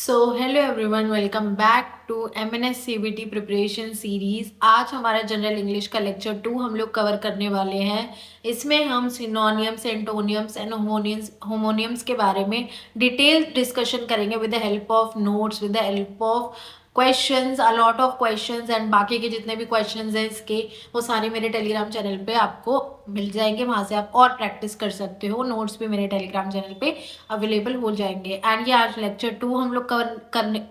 So hello everyone, welcome back to MNS CBT preparation series. आज हमारा general English का lecture 2 हम लोग कवर करने वाले हैं। इसमें हम सिनोनियम्स, एंटोनियम्स एंड होमोनियम्स के बारे में डिटेल डिस्कशन करेंगे with the help of notes, with the help of questions, a lot of questions and बाकी के जितने भी क्वेश्चंस हैं इसके वो सारे मेरे टेलीग्राम चैनल पे आपको मिल जाएंगे। वहाँ से आप और प्रैक्टिस कर सकते हो। नोट्स भी मेरे टेलीग्राम चैनल पे अवेलेबल हो जाएंगे। एंड ये आज लेक्चर 2 हम लोग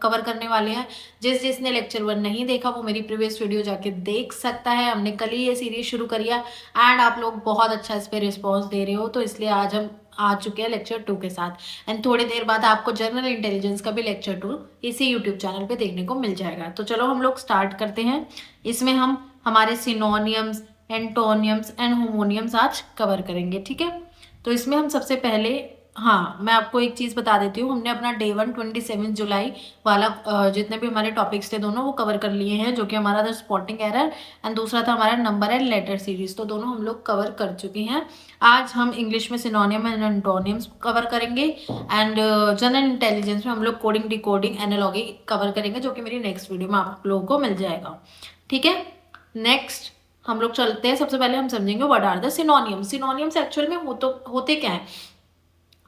कवर करने वाले हैं। जिसने लेक्चर 1 नहीं देखा वो मेरी प्रीवियस वीडियो जाके देख सकता है। हमने कल ही ये सीरीज शुरू करी है एंड आप लोग बहुत अच्छा इस पर रिस्पॉन्स दे रहे हो, तो इसलिए आज हम आ चुके हैं लेक्चर 2 के साथ। एंड थोड़ी देर बाद आपको जनरल इंटेलिजेंस का भी लेक्चर 2 इसी यूट्यूब चैनल पे देखने को मिल जाएगा। तो चलो हम लोग स्टार्ट करते हैं। इसमें हम हमारे सिनोनियम्स, एंटोनियम्स एंड होमोनियम्स आज कवर करेंगे, ठीक है। तो इसमें हम सबसे पहले, हाँ मैं आपको एक चीज़ बता देती हूँ, हमने अपना डे 1 27 जुलाई वाला जितने भी हमारे टॉपिक्स थे दोनों वो कवर कर लिए हैं, जो कि हमारा था स्पॉटिंग एरर एंड दूसरा था हमारा नंबर एंड लेटर सीरीज। तो दोनों हम लोग कवर कर चुके हैं। आज हम इंग्लिश में सिनोनियम एंड एंटोनियम्स कवर करेंगे एंड जनरल इंटेलिजेंस में हम लोग कोडिंग, डिकोडिंग, एनालॉगी कवर करेंगे, जो कि मेरी नेक्स्ट वीडियो में आप लोगों को मिल जाएगा, ठीक है। नेक्स्ट हम लोग चलते हैं। सबसे पहले हम समझेंगे what are the synonyms. Synonyms actual में होते क्या है,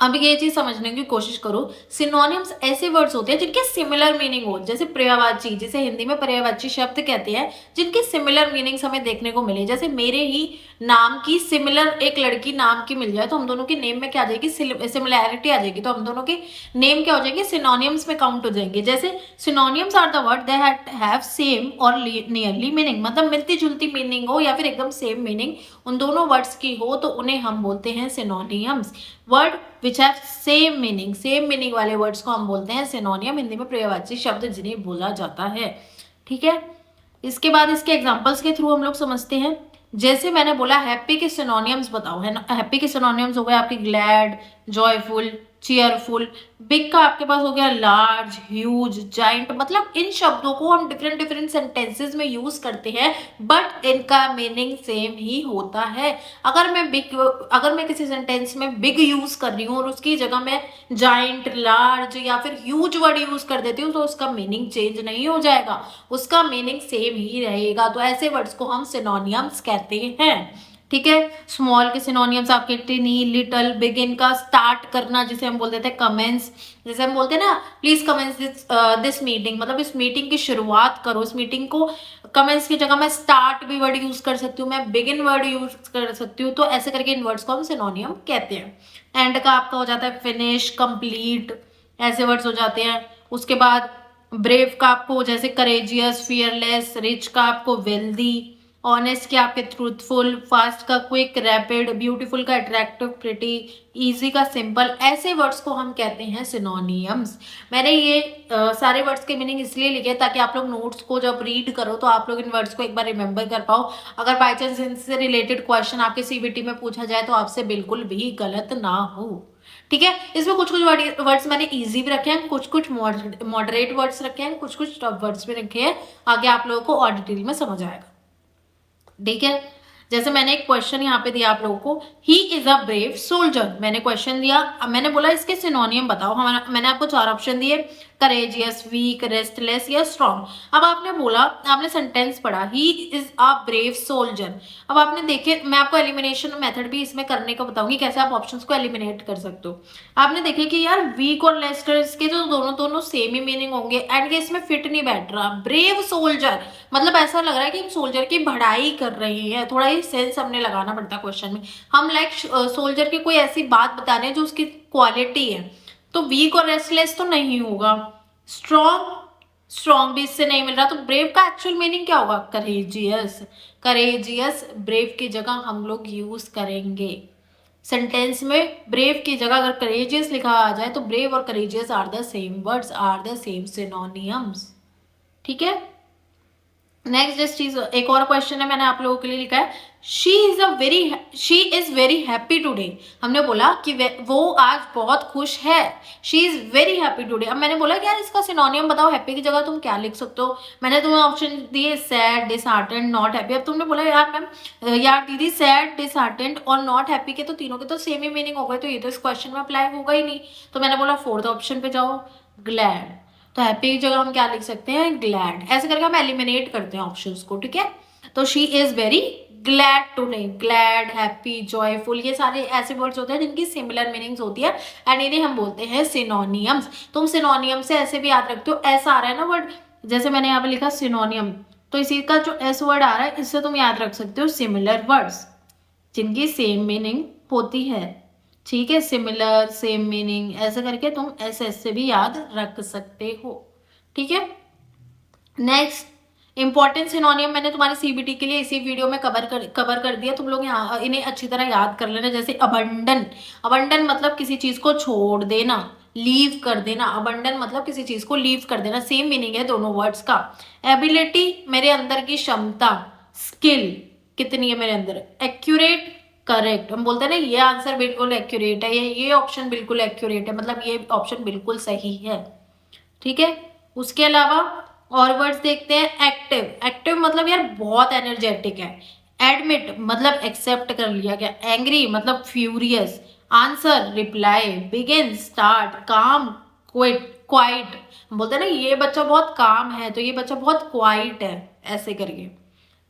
अब ये चीज समझने की कोशिश करो। सिनोनिम्स ऐसे वर्ड्स होते हैं जिनके सिमिलर मीनिंग हो, जैसे पर्यायवाची, जिसे हिंदी में पर्यायवाची शब्द कहते हैं, जिनके सिमिलर मीनिंग्स हमें देखने को मिले। जैसे मेरे ही नाम की सिमिलर एक लड़की नाम की मिल जाए तो हम दोनों के नेम में क्या आ जाएगी, सिमिलैरिटी आ जाएगी, तो हम दोनों के नेम क्या हो जाएंगे, सिनोनियम्स में काउंट हो जाएंगे। जैसे synonyms are the word that have same और नियरली मीनिंग, मतलब मिलती जुलती मीनिंग हो या फिर एकदम सेम मीनिंग उन दोनों वर्ड्स की हो तो उन्हें हम बोलते हैं synonyms. Word which have same meaning वाले वर्ड्स को हम बोलते हैं सिनोनियम, हिंदी में पर्यायवाची शब्द जिन्हें बोला जाता है, ठीक है। इसके बाद इसके एग्जांपल्स के थ्रू हम लोग समझते हैं। जैसे मैंने बोला हैप्पी के सिनोनियम्स बताओ, है ना। हैप्पी के सिनोनियम्स हो गए आपके ग्लैड, जॉयफुल, चीयरफुल। बिग का आपके पास हो गया लार्ज, ह्यूज, जाइंट। मतलब इन शब्दों को हम डिफरेंट डिफरेंट सेंटेंसेस में यूज करते हैं बट इनका मीनिंग सेम ही होता है। अगर मैं किसी सेंटेंस में बिग यूज कर रही हूँ और उसकी जगह मैं जाइंट, लार्ज या फिर ह्यूज वर्ड यूज कर देती हूँ तो उसका मीनिंग चेंज नहीं हो जाएगा, उसका मीनिंग सेम ही रहेगा। तो ऐसे वर्ड्स को हम सिनोनियम्स कहते हैं, ठीक है। स्मॉल के सिनोनियम्स आपके टिनी, लिटिल, बिगिन का स्टार्ट करना जिसे हम बोलते थे कमेंस, जैसे हम बोलते हैं ना प्लीज कमेंस दिस मीटिंग, मतलब इस मीटिंग की शुरुआत करो। इस मीटिंग को कमेंस की जगह मैं स्टार्ट भी वर्ड यूज कर सकती हूँ, मैं बिगिन वर्ड यूज कर सकती हूँ। तो ऐसे करके इन वर्ड्स को हम सिनोनियम कहते हैं। एंड का आपका हो जाता है फिनिश, कंप्लीट, ऐसे वर्ड्स हो जाते हैं। उसके बाद ब्रेव का आपको जैसे करेजियस, फियरलेस, रिच का आपको वेल्दी, ऑनेस्ट के आपके ट्रूथफुल, फास्ट का क्विक, रैपिड, ब्यूटीफुल का अट्रैक्टिव, प्रिटी, इजी का सिंपल। ऐसे वर्ड्स को हम कहते हैं सिनोनियम्स। मैंने ये सारे वर्ड्स के मीनिंग इसलिए लिखे ताकि आप लोग नोट्स को जब रीड करो तो आप लोग इन वर्ड्स को एक बार रिमेंबर कर पाओ। अगर बाई चांस इनसे रिलेटेड क्वेश्चन आपके सीबीटी में पूछा जाए तो आपसे बिल्कुल भी गलत ना हो, ठीक है। इसमें कुछ कुछ वर्ड्स मैंने इजी भी रखे हैं, कुछ कुछ मॉडरेट वर्ड्स रखे हैं, कुछ कुछ टफ वर्ड्स भी रखे हैं। आगे आप लोगों को और डिटेल में समझ आएगा, ठीक है। जैसे मैंने एक क्वेश्चन यहाँ पे दिया आप लोगों को, he is a brave soldier. मैंने क्वेश्चन दिया, अब मैंने बोला इसके सिनोनियम बताओ। मैंने आपको 4 ऑप्शन दिए, करेजियस, वीक, रेस्टलेस या स्ट्रॉन्ग। अब आपने बोला, आपने सेंटेंस पढ़ा he is a brave soldier. अब आपने देखे, मैं आपको एलिमिनेशन मेथड भी इसमें करने को बताऊंगी कैसे आप ऑप्शंस को एलिमिनेट कर सकते हो। आपने देखे कि यार वीक और लेस्टर्स के जो दोनों सेम ही मीनिंग होंगे एंड ये इसमें फिट नहीं बैठ रहा। ब्रेव सोल्जर मतलब ऐसा लग रहा है कि हम सोल्जर की बढ़ाई कर रहे हैं, थोड़ा ही सेंस हमने लगाना पड़ता है क्वेश्चन में। हम लाइक सोल्जर की कोई ऐसी बात बता रहे हैं जो उसकी क्वालिटी है, तो वीक और रेस्टलेस तो नहीं होगा। स्ट्रॉन्ग भी इससे नहीं मिल रहा, तो ब्रेव का एक्चुअल मीनिंग क्या होगा, करेजियस ब्रेव की जगह हम लोग यूज करेंगे। सेंटेंस में ब्रेव की जगह अगर करेजियस लिखा आ जाए तो ब्रेव और courageous are the same words, are the same synonyms, ठीक है। नेक्स्ट जिस चीज, एक और क्वेश्चन है मैंने आप लोगों के लिए लिखा है, she is very happy today. हमने बोला कि वो आज बहुत खुश है, she is very happy today. अब मैंने बोला कि यार इसका सिनोनियम बताओ, हैप्पी की जगह तुम क्या लिख सकते हो। मैंने तुम्हें ऑप्शन दिए सैड, डिसहार्टेंड, नॉट हैप्पी। अब तुमने बोला यार मैम, यार दीदी सैड, डिसहार्टेंड और नॉट हैप्पी के तो तीनों के तो सेम ही मीनिंग हो गए, तो ये तो इस क्वेश्चन में अप्लाई होगा ही नहीं। तो मैंने बोला 4th ऑप्शन पे जाओ, ग्लैड। तो हैप्पी की जगह हम क्या लिख सकते हैं, ग्लैड। ऐसे करके हम एलिमिनेट करते हैं ऑप्शंस को, ठीक है। तो she is very glad today, glad, happy, joyful, ये सारे ऐसे वर्ड्स होते हैं जिनकी सिमिलर मीनिंग्स होती है एंड इन्हें हम बोलते हैं सिनोनियम्स। तुम सिनोनियम से ऐसे भी याद रखते हो, ऐसा आ रहा है ना वर्ड, जैसे मैंने यहाँ पे लिखा सिनोनियम, तो इसी का जो एस वर्ड आ रहा है इससे तुम याद रख सकते हो सिमिलर वर्ड्स जिनकी सेम मीनिंग होती है, ठीक है। सिमिलर, सेम मीनिंग, ऐसे करके तुम एस से भी याद रख सकते हो, ठीक है। नेक्स्ट इंपॉर्टेंट सिनोनियम मैंने तुम्हारे सीबीटी के लिए इसी वीडियो में कवर कर दिया, तुम लोग यहाँ इन्हें अच्छी तरह याद कर लेना। जैसे अबंडन, अबंडन मतलब किसी चीज को छोड़ देना, लीव कर देना, अबंडन मतलब किसी चीज को लीव कर देना, सेम मीनिंग है दोनों वर्ड्स का। एबिलिटी मेरे अंदर की क्षमता, स्किल कितनी है मेरे अंदर, एक्यूरेट, करेक्ट, हम बोलते हैं ना ये आंसर बिल्कुल एक्यूरेट है, ये ऑप्शन बिल्कुल एक्यूरेट है, मतलब ये ऑप्शन बिल्कुल सही है, ठीक है। उसके अलावा और वर्ड्स देखते हैं। एक्टिव, एक्टिव मतलब यार बहुत एनर्जेटिक है। एडमिट मतलब एक्सेप्ट कर लिया गया। एंग्री मतलब furious. Answer reply. Begin start. काम क्विट क्वाइट, बोलते हैं ना ये बच्चा बहुत काम है तो ये बच्चा बहुत क्वाइट है, ऐसे करिए,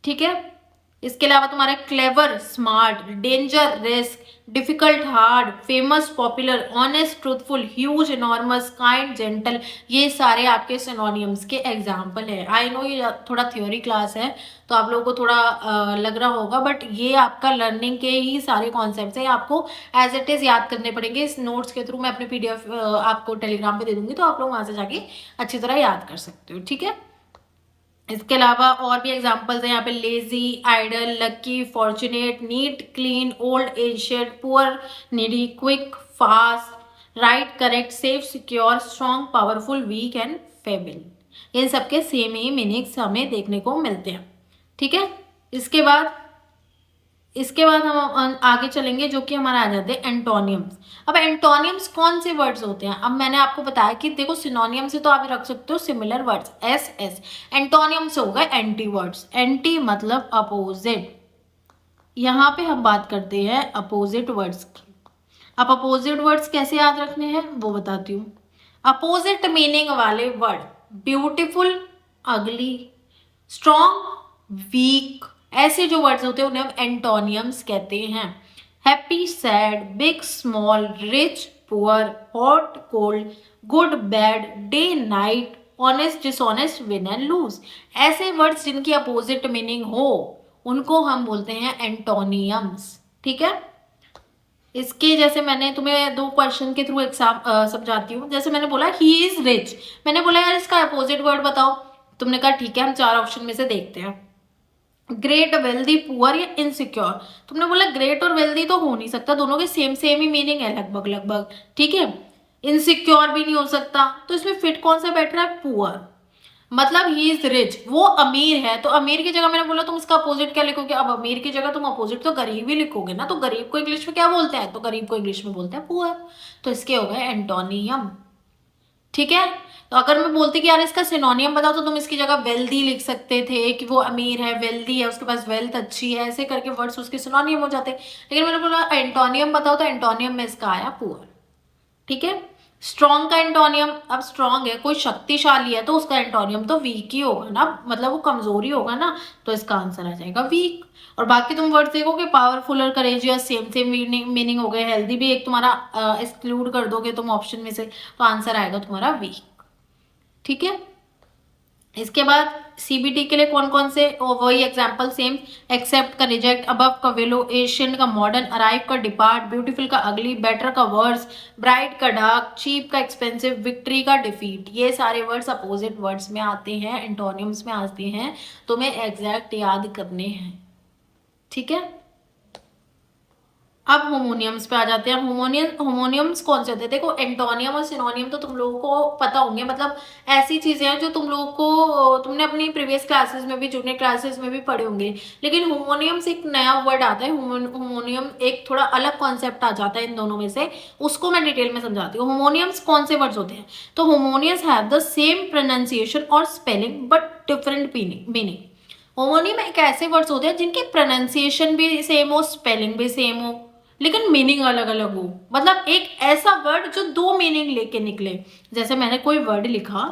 ठीक है। इसके अलावा तुम्हारा clever, smart, danger, risk, difficult, hard, famous, popular, honest, truthful, huge, enormous, kind, gentle, ये सारे आपके सिनोनियम्स के एग्जाम्पल है। आई नो ये थोड़ा थ्योरी क्लास है तो आप लोगों को थोड़ा लग रहा होगा, बट ये आपका लर्निंग के ही सारे कॉन्सेप्ट्स हैं, आपको एज इट इज याद करने पड़ेंगे। इस नोट्स के थ्रू मैं अपने पीडीएफ आपको टेलीग्राम पे दे दूंगी, तो आप लोग वहां से जाके अच्छी तरह याद कर सकते हो, ठीक है। इसके अलावा और भी एग्जांपल्स हैं यहाँ पे। Lazy, idle, lucky, fortunate, neat, clean, old, ancient, poor, needy, quick, fast, right, correct, safe, secure, strong, powerful, weak and feeble, इन सबके सेम ही मीनिंग्स हमें देखने को मिलते हैं, ठीक है। इसके बाद हम आगे चलेंगे, जो कि हमारा आ जाते हैं एंटोनियम्स। अब एंटोनियम्स कौन से वर्ड्स होते हैं, अब मैंने आपको बताया कि देखो सिनोनियम से तो आप रख सकते हो similar words, S S. Antonym से होगा एंटी वर्ड्स। एंटी मतलब अपोजिट, यहाँ पे हम बात करते हैं अपोजिट वर्ड्स की। अब अपोजिट वर्ड्स कैसे याद रखने हैं वो बताती हूँ। अपोजिट मीनिंग वाले वर्ड, ब्यूटिफुल, अगली, स्ट्रॉन्ग, वीक, ऐसे जो वर्ड्स होते हैं उन्हें हम एंटोनियम्स कहते हैं। Happy, sad, big, small, rich, poor, hot, cold, good, bad, day, night, honest, dishonest, win and lose, ऐसे वर्ड्स जिनकी अपोजिट मीनिंग हो उनको हम बोलते हैं एंटोनियम्स, ठीक है। इसके जैसे मैंने तुम्हें दो क्वेश्चन के थ्रू एग्जाम समझाती हूँ। जैसे मैंने बोला ही इज रिच, मैंने बोला यार इसका अपोजिट वर्ड बताओ, तुमने कहा ठीक है हम चार ऑप्शन में से देखते हैं। ग्रेट, वेल्दी, पुअर या इनसिक्योर, तुमने बोला ग्रेट और वेल्दी तो हो नहीं सकता, दोनों के सेम सेम ही मीनिंग है लगभग लगभग, ठीक है। इनसिक्योर भी नहीं हो सकता, तो इसमें फिट कौन सा बैठ रहा है, पुअर, मतलब ही इज रिच, वो अमीर है, तो अमीर की जगह मैंने बोला तुम इसका अपोजिट क्या लिखोगे, अब अमीर की जगह तुम अपोजिट तो गरीब ही लिखोगे ना, तो गरीब को इंग्लिश में क्या बोलते हैं, तो गरीब को इंग्लिश में बोलते हैं पुअर, तो इसके हो गए एंटोनियम, ठीक है। तो अगर मैं बोलती कि यार इसका सिनोनियम बताओ, तो तुम इसकी जगह वेल्दी लिख सकते थे कि वो अमीर है, वेल्दी है, उसके पास वेल्थ अच्छी है, ऐसे करके वर्ड्स उसके सिनोनियम हो जाते। लेकिन मैंने बोला एंटोनियम बताओ, तो एंटोनियम में इसका आया पुअर, ठीक है। स्ट्रॉन्ग का एंटोनियम, अब स्ट्रॉन्ग है कोई शक्तिशाली है तो उसका एंटोनियम तो वीक ही होगा ना, मतलब वो कमजोरी होगा ना, तो इसका आंसर आ जाएगा वीक। और बाकी तुम वर्ड देखोगे पावरफुल और करेजियस सेम सेम मीनिंग हो गए, हेल्दी भी एक तुम्हारा एक्सक्लूड कर दोगे तुम ऑप्शन में से, तो आंसर आएगा तुम्हारा वीक, ठीक है। इसके बाद सीबीटी के लिए कौन कौन से, और वही एग्जांपल सेम, एक्सेप्ट का रिजेक्ट, अबव का विलो, एशियन का मॉडर्न, अराइव का डिपार्ट, ब्यूटीफुल का अगली, बेटर का वर्स, ब्राइट का डार्क, चीप का एक्सपेंसिव, विक्ट्री का डिफीट, ये सारे वर्ड्स अपोजिट वर्ड्स में आते हैं, एंटोनियम्स में आते हैं, तुम्हें एग्जैक्ट याद करने हैं, ठीक है। अब होमोनियम्स पे आ जाते हैं। होमोनियम्स कौन से होते हैं, देखो एंटोनियम और सिनोनियम तो तुम लोगों को पता होंगे, मतलब ऐसी चीजें हैं जो तुम लोगों को तुमने अपनी प्रीवियस क्लासेस में भी, जूनियर क्लासेस में भी पढ़े होंगे। लेकिन होमोनियम्स एक नया वर्ड आता है, होमोनियम एक थोड़ा अलग कॉन्सेप्ट आ जाता है इन दोनों में से, उसको मैं डिटेल में समझाती हूँ। होमोनियम्स कौन से वर्ड्स होते हैं, तो homonyms have the same pronunciation और स्पेलिंग बट डिफरेंट मीनिंग। होमोनियम एक ऐसे वर्ड्स होते हैं जिनकी प्रोनाउंसिएशन भी सेम हो, स्पेलिंग भी सेम हो, लेकिन मीनिंग अलग अलग हो, मतलब एक ऐसा वर्ड जो दो मीनिंग लेके निकले। जैसे मैंने कोई वर्ड लिखा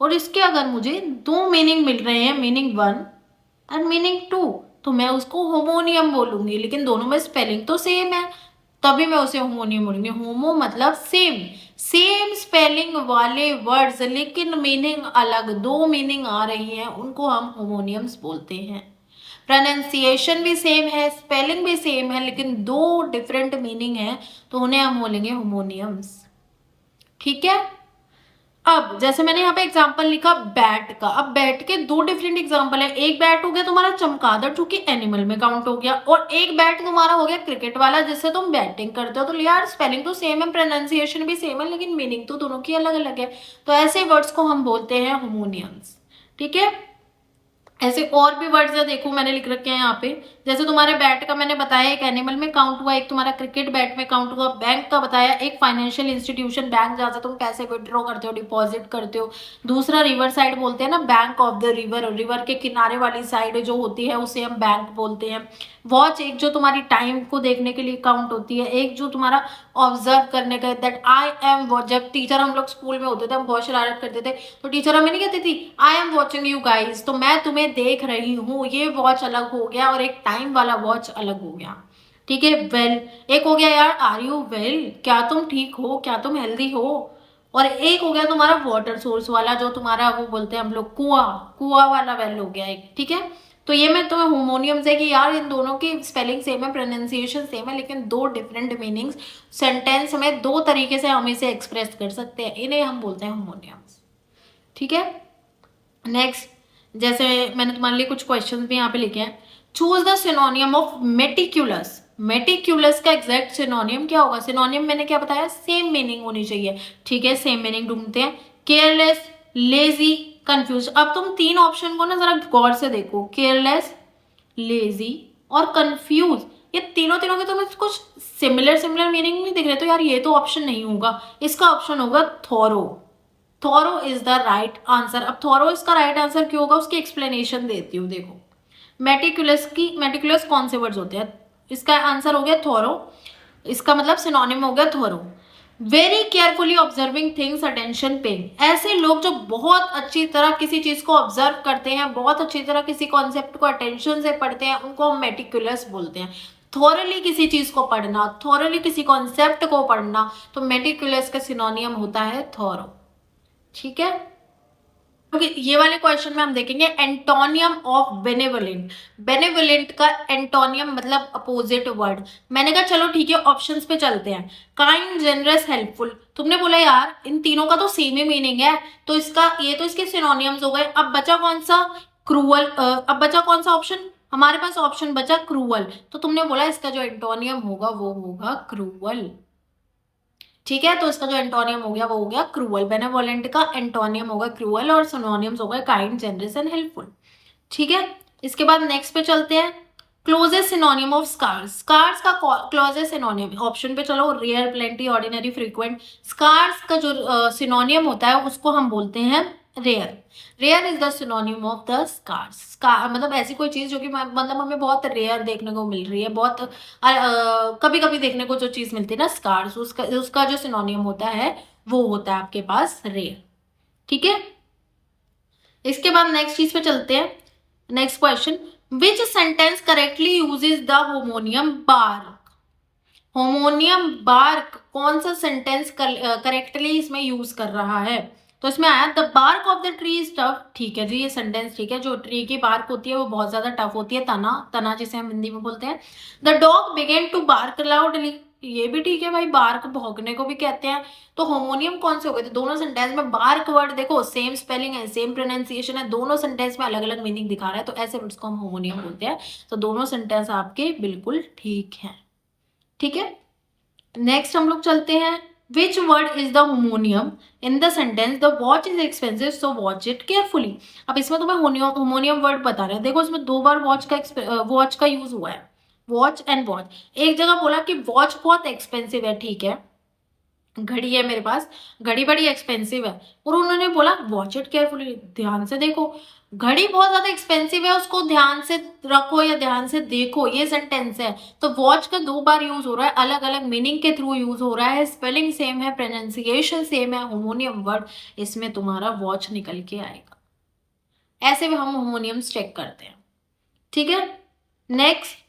और इसके अगर मुझे दो मीनिंग मिल रहे हैं, मीनिंग 1 एंड मीनिंग 2, तो मैं उसको होमोनियम बोलूंगी, लेकिन दोनों में स्पेलिंग तो सेम है, तभी मैं उसे होमोनियम बोलूंगी। होमो मतलब सेम, सेम स्पेलिंग वाले वर्ड्स लेकिन मीनिंग अलग, दो मीनिंग आ रही है, उनको हम होमोनियम्स बोलते हैं। प्रोनाउंसिएशन भी सेम है, स्पेलिंग भी सेम है, लेकिन दो डिफरेंट मीनिंग है, तो उन्हें हम बोलेंगे होमोनियम्स। ठीक है। अब जैसे मैंने यहाँ पे एग्जांपल लिखा बैट का, अब बैट के दो डिफरेंट एग्जांपल है। एक बैट हो गया तुम्हारा चमगादड़ जो कि एनिमल में काउंट हो गया, और एक बैट तुम्हारा हो गया क्रिकेट वाला जिससे तुम बैटिंग करते हो। तो यार स्पेलिंग तो सेम है, प्रोनाउंसिएशन भी सेम है, लेकिन मीनिंग तो दोनों की अलग अलग है। तो ऐसे वर्ड्स को हम बोलते हैं होमोनियम्स। ठीक है। ऐसे और भी वर्ड्स है, देखो मैंने लिख रखे हैं यहाँ पे। जैसे तुम्हारे बैट का मैंने बताया एक एनिमल में काउंट हुआ, एक तुम्हारा क्रिकेट बैट में काउंट हुआ। बैंक का बताया, एक फाइनेंशियल इंस्टीट्यूशन बैंक जहाँ से तुम पैसे विड्रॉ करते हो, डिपॉजिट करते हो। दूसरा रिवर साइड बोलते हैं ना, bank of the river, river के किनारे वाली साइड जो होती है उसे हम बैंक बोलते हैं। वॉच एक जो तुम्हारी टाइम को देखने के लिए काउंट होती है, एक जो तुम्हारा ऑब्जर्व करने का, दैट आई एम वॉच। जब टीचर हम लोग स्कूल में होते थे, हम बहुत शरारत करते थे, तो टीचर हमें नहीं कहती थी I am watching you guys, तो मैं तुम्हें देख रही हूँ। ये वॉच अलग हो गया, और एक टाइम वाला वॉच अलग हो गया। ठीक है। वेल एक हो गया यार आर यू वेल, क्या तुम ठीक हो, क्या तुम हेल्दी हो। और एक हो गया तुम्हारा वाटर सोर्स वाला, जो तुम्हारा वो बोलते हैं हम लोग कुआं, कुआं वाला वेल हो गया एक। ठीक है। तो ये मैं तुम्हें होमोनियम्स है कि यार इन दोनों की स्पेलिंग सेम है, प्रोनाउंसिएशन सेम है, लेकिन दो डिफरेंट मीनिंग्स, सेंटेंस में दो तरीके से हम इसे एक्सप्रेस कर सकते हैं, इन्हें हम बोलते हैं होमोनियम्स। ठीक है। नेक्स्ट, जैसे मैंने तुम्हारे लिए कुछ क्वेश्चंस भी यहाँ पे लिखे हैं। Choose the synonym of meticulous. Meticulous का एग्जैक्ट सिनोनियम क्या होगा? सिनोनियम मैंने क्या बताया, सेम मीनिंग होनी चाहिए। ठीक है, सेम मीनिंग ढूंढते हैं। Careless, lazy, confuse. अब तुम तीन ऑप्शन को ना जरा गौर से देखो, केयरलेस, लेजी और कंफ्यूज, ये तीनों तीनों के तुम्हें कुछ सिमिलर सिमिलर मीनिंग नहीं दिख रहे, तो यार ये तो ऑप्शन नहीं होगा, इसका ऑप्शन होगा थोरो। थोरो इज द राइट आंसर। अब थोरो इसका राइट आंसर क्यों होगा, उसकी एक्सप्लेनेशन देती हूँ। देखो मेटिकुलस कौन से वर्ड्स होते हैं, इसका आंसर हो गया थोरो, इसका मतलब सिनोनिम हो गया thorough. Very carefully observing things, attention paying. ऐसे लोग जो बहुत अच्छी तरह किसी चीज को ऑब्जर्व करते हैं, बहुत अच्छी तरह किसी कॉन्सेप्ट को अटेंशन से पढ़ते हैं, उनको हम मेटिकुलस बोलते हैं। थोरली किसी चीज को पढ़ना, थोरली किसी कॉन्सेप्ट को पढ़ना, तो मेटिकुलस का सिनोनियम होता है थोरो। ठीक है। क्योंकि ये वाले क्वेश्चन में हम देखेंगे एंटोनियम ऑफ बेनेवोलेंट। बेनेवोलेंट का एंटोनियम मतलब अपोजिट वर्ड। मैंने कहा चलो ठीक है ऑप्शंस पे चलते हैं। Kind, generous, helpful. तुमने बोला यार इन तीनों का तो सेम ही मीनिंग है, तो इसका ये तो इसके सिनोनियम्स हो गए। अब बचा कौन सा, क्रूअल। अब बचा कौन सा ऑप्शन, हमारे पास ऑप्शन बचा क्रूअल, तो तुमने बोला इसका जो एंटोनियम होगा वो होगा क्रूअल। ठीक है, तो इसका जो एंटोनियम हो गया वो हो गया क्रूअल। बेनेवोलेंट का एंटोनियम होगा क्रूअल और सिनोनिम्स होगा काइंड, जेनरस एंड हेल्पफुल। ठीक है। इसके बाद नेक्स्ट पे चलते हैं। Closest synonym of scarce. Scarce का क्लोजेस्ट सिनोनियम ऑप्शन पे चलो, rare, plenty, ordinary, frequent. Scarce का जो सिनोनियम होता है उसको हम बोलते हैं rare. Rare is the synonym of the scarce. मतलब ऐसी कोई चीज जो कि मतलब हमें बहुत रेयर देखने को मिल रही है, बहुत कभी कभी देखने को जो चीज मिलती है ना स्कार्स, उसका जो सिनोनियम होता है वो होता है आपके पास रेयर। ठीक है। इसके बाद नेक्स्ट चीज पे चलते हैं। Next question, which sentence correctly uses the homonym bark. Homonym bark कौन सा सेंटेंस करेक्टली इसमें यूज कर रहा है, तो इसमें आया the bark of the tree is tough. ठीक है जी, ये सेंटेंस ठीक है। जो ट्री की बार्क होती है वो बहुत ज्यादा टफ होती है, तना, तना जिसे हम हिंदी में बोलते हैं। The dog began to bark loudly, ये भी ठीक है भाई, बार्क भौंकने को भी कहते हैं। तो होमोनियम कौन से हो गए, तो दोनों सेंटेंस में बार्क वर्ड देखो सेम स्पेलिंग है, सेम प्रोनाउंसिएशन है, दोनों सेंटेंस में अलग अलग मीनिंग दिखा रहा है, तो ऐसे वर्ड्स को हम होमोनियम बोलते हैं। तो दोनों सेंटेंस आपके बिल्कुल ठीक है। ठीक है। नेक्स्ट हम लोग चलते हैं। Which word is the homonym in the sentence the watch is expensive so watch it carefully. अब इसमें तुम्हें होमोनियम वर्ड बता रहे हैं। देखो इसमें दो बार वॉच का यूज हुआ है, वॉच एंड वॉच। एक जगह बोला कि वॉच बहुत एक्सपेंसिव है, ठीक है, घड़ी है मेरे पास, घड़ी बड़ी एक्सपेंसिव है और उन्होंने बोला वॉच इट केयरफुली, ध्यान से देखो। घड़ी बहुत ज्यादा एक्सपेंसिव है, उसको ध्यान से रखो या ध्यान से देखो, ये सेंटेंस है। तो वॉच का 2 बार यूज हो रहा है, अलग अलग मीनिंग के थ्रू यूज हो रहा है, स्पेलिंग सेम है, प्रोनाउंसिएशन सेम है, होमोनियम वर्ड, इसमें तुम्हारा वॉच निकल के आएगा। ऐसे में हम होमोनियम्स चेक करते हैं, ठीक है। नेक्स्ट,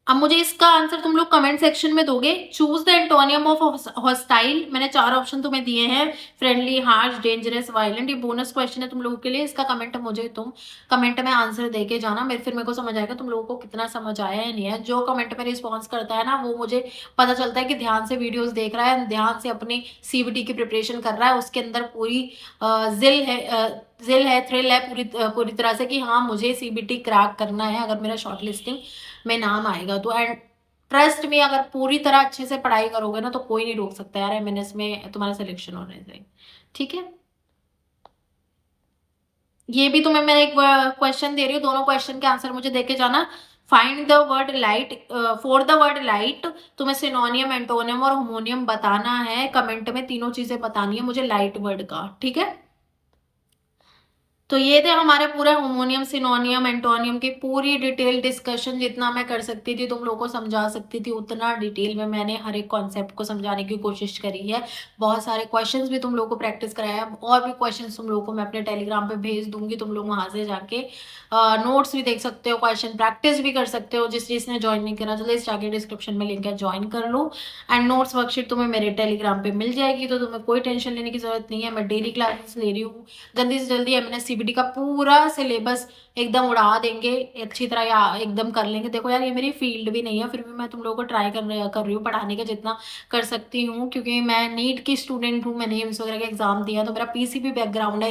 अब मुझे इसका आंसर तुम लोग कमेंट सेक्शन में दोगे। Choose the antonym of hostile, मैंने 4 ऑप्शन तुम्हें दिए हैं, फ्रेंडली, हार्श, डेंजरस, वायलेंट। ये बोनस क्वेश्चन है तुम लोगों के लिए, इसका कमेंट मुझे तुम कमेंट में आंसर देके जाना, फिर मेरे को समझ आएगा तुम लोगों को कितना समझ आया है नहीं है। जो कमेंट में रिस्पॉन्स करता है ना, वो मुझे पता चलता है कि ध्यान से वीडियोज देख रहा है, ध्यान से अपनी सीबीटी की प्रिपरेशन कर रहा है, उसके अंदर पूरी जिल है, थ्रिल है पूरी पूरी तरह से कि हाँ मुझे सीबीटी क्रैक करना है अगर मेरा शॉर्ट लिस्टिंग में नाम आएगा तो। एंड ट्रस्ट में, अगर पूरी तरह अच्छे से पढ़ाई करोगे ना तो कोई नहीं रोक सकता यार एमएनएस में तुम्हारा सिलेक्शन होने से, ठीक है। ये भी तुम्हें मैं एक क्वेश्चन दे रही हूँ, दोनों क्वेश्चन के आंसर मुझे देके जाना। Find the word light, for the word light तुम्हें सिनोनियम, एंटोनियम और होमोनियम बताना है, कमेंट में तीनों चीजें बतानी है मुझे लाइट वर्ड का, ठीक है। तो ये थे हमारे पूरे होमोनियम, सिनोनियम, एंटोनियम की पूरी डिटेल डिस्कशन। जितना मैं कर सकती थी तुम लोगों को समझा सकती थी उतना डिटेल में मैंने हर एक कॉन्सेप्ट को समझाने की कोशिश करी है। बहुत सारे क्वेश्चंस भी तुम लोगों को प्रैक्टिस कराया, और भी क्वेश्चंस तुम लोगों को मैं अपने टेलीग्राम पे भेज दूंगी, तुम लोग वहां से जाके नोट्स भी देख सकते हो, क्वेश्चन प्रैक्टिस भी कर सकते हो। जिसने ज्वाइन नहीं करा जल्दी जाके डिस्क्रिप्शन में लिंक है, ज्वाइन कर लो। एंड नोट्स वर्कशीट तुम्हें मेरे टेलीग्राम पे मिल जाएगी, तो तुम्हें कोई टेंशन लेने की जरूरत नहीं है। मैं डेली क्लासेस ले रही हूँ, जल्दी से जल्दी एमएनएस सीबीटी का पूरा सिलेबस एकदम उड़ा देंगे, अच्छी तरह या एकदम कर लेंगे। देखो यार ये मेरी फील्ड भी नहीं है, फिर भी मैं तुम लोगों को ट्राई कर रही हूँ पढ़ाने का जितना कर सकती हूँ, क्योंकि मैं नीट की स्टूडेंट हूँ, मैंने एम्स वगैरह का एग्जाम दिया, तो मेरा पीसीबी बैकग्राउंड है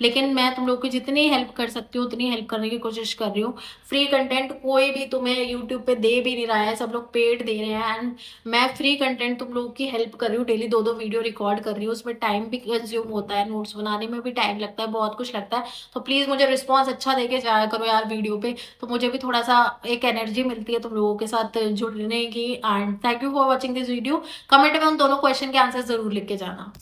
लेकिन मैं तुम लोगों की जितनी हेल्प कर सकती हूँ उतनी हेल्प करने की कोशिश कर रही हूँ। फ्री कंटेंट कोई भी तुम्हें यूट्यूब पे दे भी नहीं रहा है, सब लोग पेड दे रहे हैं, एंड मैं फ्री कंटेंट तुम लोगों की हेल्प कर रही हूँ, डेली 2-2 वीडियो रिकॉर्ड कर रही हूँ। उसमें टाइम भी कंज्यूम होता है, नोट्स बनाने में भी टाइम लगता है, बहुत कुछ लगता है। तो प्लीज़ मुझे रिस्पॉन्स अच्छा देके जाया करो यार वीडियो पे, तो मुझे भी थोड़ा सा एक एनर्जी मिलती है तुम लोगों के साथ जुड़ने की। And thank you for watching this video. Comment में उन दोनों क्वेश्चन के आंसर जरूर लिख के जाना।